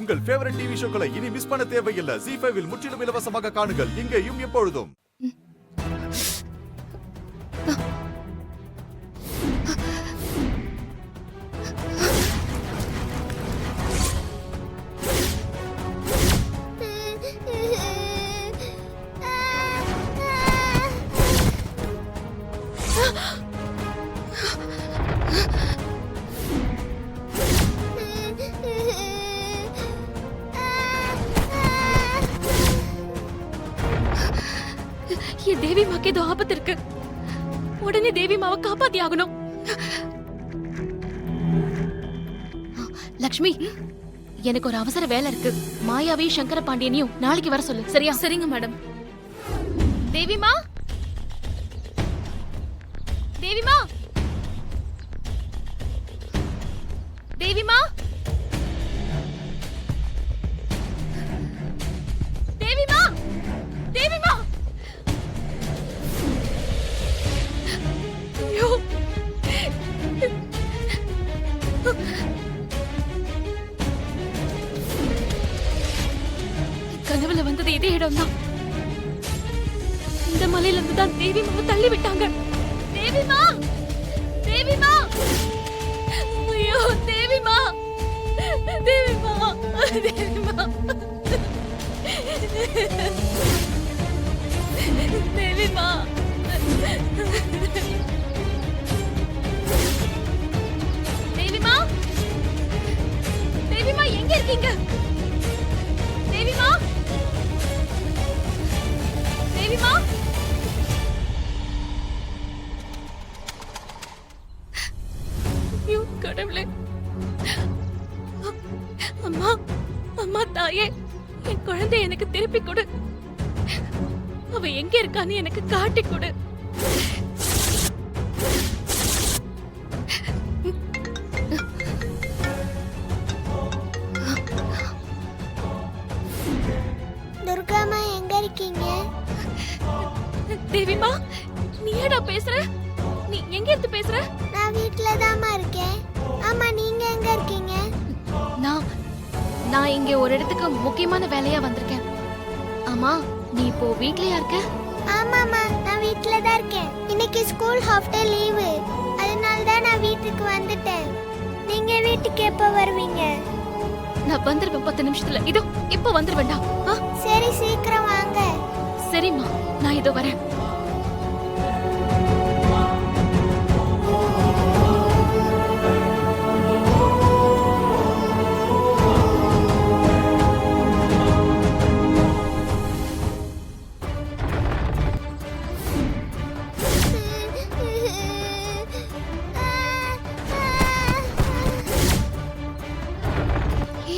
உங்கள் favourite TV ஷோக்களை இனி miss பண்ண தேவையில்லை. ZEE5 இல் முற்றிலும் இலவசமாக காணுங்கள். இங்கேயும் எப்பொழுதும். என் தேவி மாக்கு ஏதோ ஆபத்து இருக்கு. உடனே தேவி மாவை காப்பாத்தி ஆகணும். லக்ஷ்மி, எனக்கு ஒரு அவசர வேலை இருக்கு. மாயாவையும் சங்கர பாண்டியனையும் நாளைக்கு வர சொல்லு. சரியா? சரிங்க மேடம். தேவிமா, தேவிமா, தேவிமா, தேவிமா, தேவிமா. ஐயோ, கனவுல வந்தது இதே இடம் தான். இந்த மலையில இருந்து தான் தேவி மாவை தள்ளி விட்டாங்க. தேவிமா, தேவிமா, ஐயோ தேவிமா, தேவிமா, தேவிமா, தேவிமா. தேவிமா, தேவிமா எங்க இருக்கீங்க? தேவிமா, தேவிமா. ஐயோ கடவுளே. அம்மா, அம்மா தாயே, என் குழந்தை எனக்கு திருப்பி கொடு. அவ எங்க இருக்கான்னு எனக்கு காட்டி கொடு. துர்காமா எங்க இருக்கீங்க? தேவிமா, நீ ஏடா பேசுற? நீ எங்க இருந்து பேசுற? நான் வீட்ல தாமா இருக்கேன். ஆமா, நீங்க எங்க இருக்கீங்க? நான் இங்க ஒரு இடத்துக்கு முக்கியமான வேலையா வந்திருக்கேன். ஆமா, நீ இப்போ வீட்லயா இருக்க? ஆமாமா, நான் வீட்ல தான் இருக்கேன். இன்னைக்கு ஸ்கூல் ஹாஃப் டே லீவு. அதனால தான் நான் வீட்டுக்கு வந்துட்டேன். நீங்க வீட்டுக்கு எப்ப வருவீங்க? நான் வந்துருவேன் 10 நிமிஷத்துல. இதோ இப்போ வந்துருவேன்டா. சரி, சீக்கிரம் வாங்க. சரிம்மா, நான் இதோ வரேன்.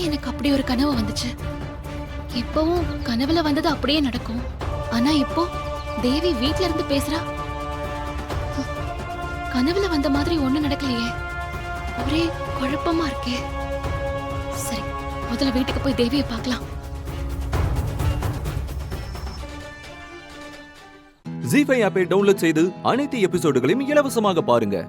எனக்கு அப்படி ஒரு கனவு வந்துச்சு. இப்பவும் கனவுல வந்தது அப்படியே நடக்கும். ஆனா இப்போ தேவி வீட்ல இருந்து பேசுறா. கனவுல வந்த மாதிரி ஒண்ணு நடக்கலையே. ஒரே குழப்பமா இருக்கே. சரி, முதல்ல வீட்டுக்கு போய் தேவியை பார்க்கலாம். ZEE5 ஆப்பை டவுன்லோட் செய்து அனைத்து எபிசோடுகளையும் இலவசமாக பாருங்க.